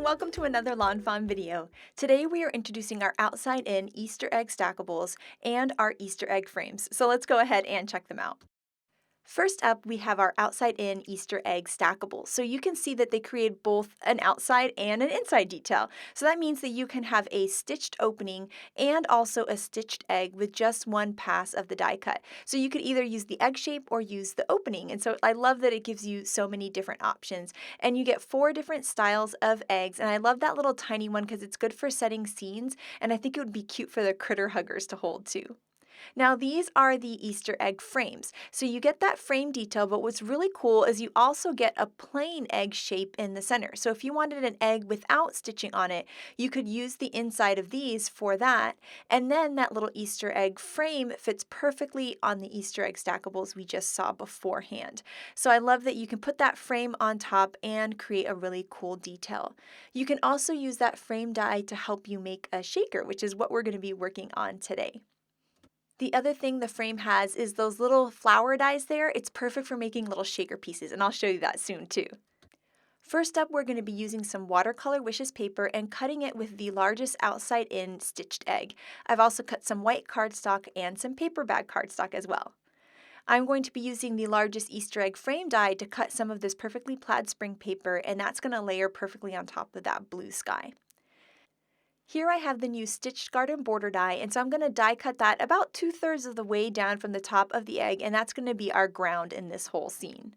welcome to another lawnfawn video. Today we are introducing our outside-in Easter egg stackables and our Easter egg frames. So let's go ahead and check them out. First up, we have our outside-in Easter egg stackables. So you can see that they create both an outside and an inside detail. So that means that you can have a stitched opening and also a stitched egg with just one pass of the die cut. So you could either use the egg shape or use the opening. And so I love that it gives you so many different options. And you get 4 different styles of eggs. And I love that little tiny one because it's good for setting scenes. And I think it would be cute for the critter huggers to hold too. Now these are the Easter egg frames. So you get that frame detail, but what's really cool is you also get a plain egg shape in the center. So if you wanted an egg without stitching on it, you could use the inside of these for that. And then that little Easter egg frame fits perfectly on the Easter egg stackables we just saw beforehand. So I love that you can put that frame on top and create a really cool detail. You can also use that frame die to help you make a shaker, which is what we're going to be working on today. The other thing the frame has is those little flower dies there. It's perfect for making little shaker pieces, and I'll show you that soon too. First up, we're going to be using some Watercolor Wishes paper and cutting it with the largest outside-in stitched egg. I've also cut some white cardstock and some paper bag cardstock as well. I'm going to be using the largest Easter egg frame die to cut some of this perfectly plaid spring paper, and that's going to layer perfectly on top of that blue sky. Here I have the new Stitched Garden border die, and so I'm going to die cut that about 2/3 of the way down from the top of the egg, and that's going to be our ground in this whole scene.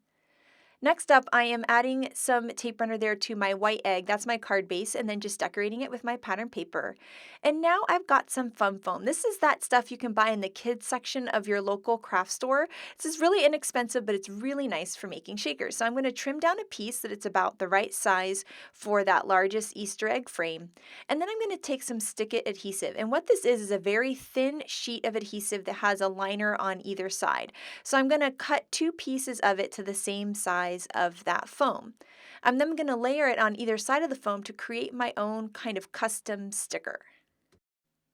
Next up, I am adding some tape runner there to my white egg, that's my card base, and then just decorating it with my pattern paper. And now I've got some fun foam. This is that stuff you can buy in the kids section of your local craft store. This is really inexpensive, but it's really nice for making shakers. So I'm going to trim down a piece that it's about the right size for that largest Easter egg frame. And then I'm going to take some Stick It adhesive. And what this is a very thin sheet of adhesive that has a liner on either side. So I'm going to cut 2 pieces of it to the same size of that foam. I'm then going to layer it on either side of the foam to create my own kind of custom sticker.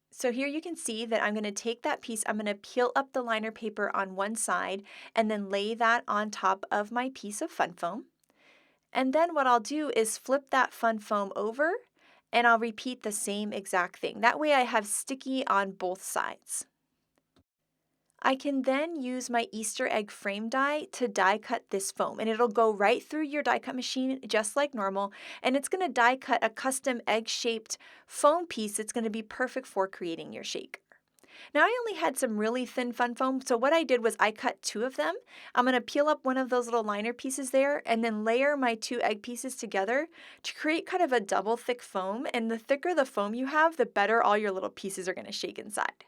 So here you can see that I'm going to take that piece, I'm going to peel up the liner paper on one side and then lay that on top of my piece of fun foam. And then what I'll do is flip that fun foam over and I'll repeat the same exact thing. That way I have sticky on both sides. I can then use my Easter egg frame die to die cut this foam, and it'll go right through your die cut machine just like normal, and it's going to die cut a custom egg-shaped foam piece that's going to be perfect for creating your shaker. Now I only had some really thin fun foam, so what I did was I cut 2 of them. I'm going to peel up one of those little liner pieces there and then layer my 2 egg pieces together to create kind of a double thick foam, and the thicker the foam you have, the better all your little pieces are going to shake inside.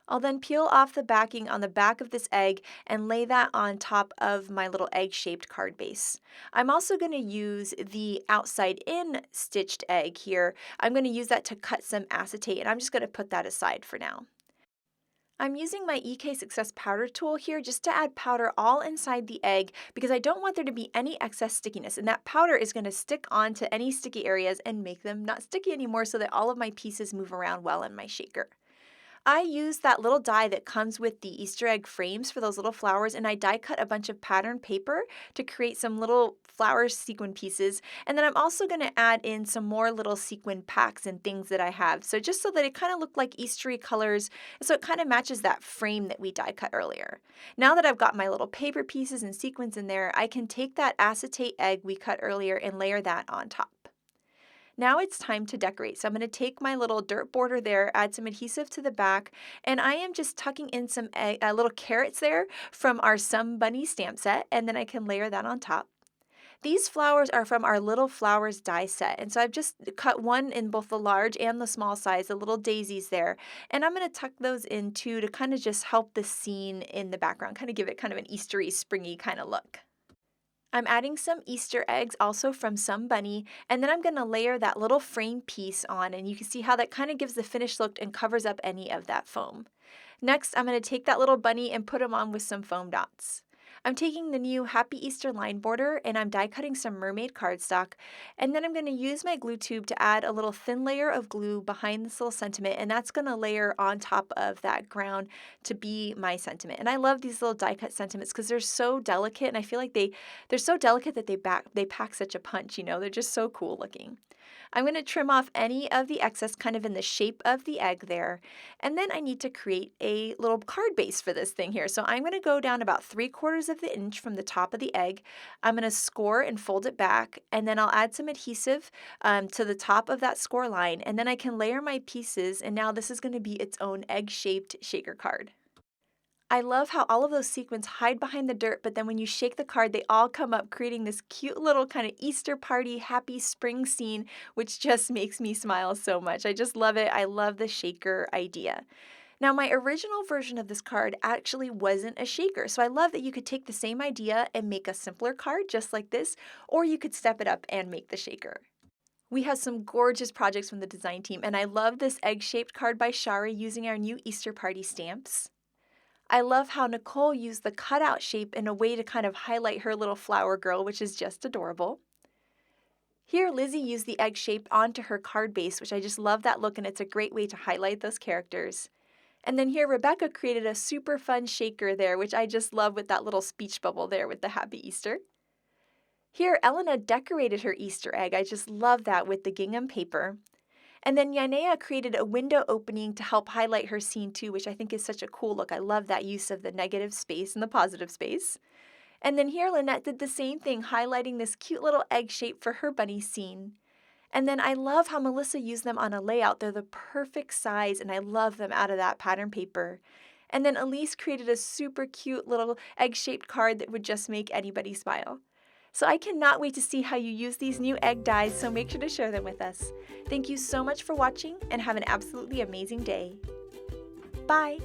I'll then peel off the backing on the back of this egg and lay that on top of my little egg-shaped card base. I'm also going to use the outside-in stitched egg here. I'm going to use that to cut some acetate, and I'm just going to put that aside for now. I'm using my EK Success powder tool here just to add powder all inside the egg because I don't want there to be any excess stickiness, and that powder is going to stick onto any sticky areas and make them not sticky anymore so that all of my pieces move around well in my shaker. I use that little die that comes with the Easter egg frames for those little flowers, and I die cut a bunch of pattern paper to create some little flower sequin pieces. And then I'm also going to add in some more little sequin packs and things that I have. So just so that it kind of looked like Eastery colors, so it kind of matches that frame that we die cut earlier. Now that I've got my little paper pieces and sequins in there, I can take that acetate egg we cut earlier and layer that on top. Now it's time to decorate. So I'm going to take my little dirt border there, add some adhesive to the back, and I am just tucking in some little carrots there from our Some Bunny stamp set, and then I can layer that on top. These flowers are from our Little Flowers die set, and so I've just cut one in both the large and the small size, the little daisies there, and I'm going to tuck those in too to kind of just help the scene in the background, kind of give it kind of an Eastery, springy kind of look. I'm adding some Easter eggs also from Some Bunny, and then I'm going to layer that little frame piece on, and you can see how that kind of gives the finished look and covers up any of that foam. Next, I'm going to take that little bunny and put him on with some foam dots. I'm taking the new Happy Easter line border and I'm die cutting some mermaid cardstock, and then I'm going to use my glue tube to add a little thin layer of glue behind this little sentiment, and that's going to layer on top of that ground to be my sentiment. And I love these little die cut sentiments because they're so delicate, and I feel like they're so delicate that they pack such a punch, you know, they're just so cool looking. I'm going to trim off any of the excess kind of in the shape of the egg there. And then I need to create a little card base for this thing here. So I'm going to go down about 3/4 of the inch from the top of the egg. I'm going to score and fold it back, and then I'll add some adhesive to the top of that score line, and then I can layer my pieces, and now this is going to be its own egg-shaped shaker card. I love how all of those sequins hide behind the dirt, but then when you shake the card, they all come up, creating this cute little kind of Easter party, happy spring scene, which just makes me smile so much. I just love it. I love the shaker idea. Now, my original version of this card actually wasn't a shaker, so I love that you could take the same idea and make a simpler card just like this, or you could step it up and make the shaker. We have some gorgeous projects from the design team, and I love this egg-shaped card by Shari using our new Easter party stamps. I love how Nicole used the cutout shape in a way to kind of highlight her little flower girl, which is just adorable. Here, Lizzie used the egg shape onto her card base, which I just love that look, and it's a great way to highlight those characters. And then here, Rebecca created a super fun shaker there, which I just love with that little speech bubble there with the Happy Easter. Here, Elena decorated her Easter egg. I just love that with the gingham paper. And then Yanea created a window opening to help highlight her scene too, which I think is such a cool look. I love that use of the negative space and the positive space. And then here Lynette did the same thing, highlighting this cute little egg shape for her bunny scene. And then I love how Melissa used them on a layout. They're the perfect size, and I love them out of that pattern paper. And then Elise created a super cute little egg-shaped card that would just make anybody smile. So I cannot wait to see how you use these new egg dies, so make sure to share them with us. Thank you so much for watching, and have an absolutely amazing day. Bye!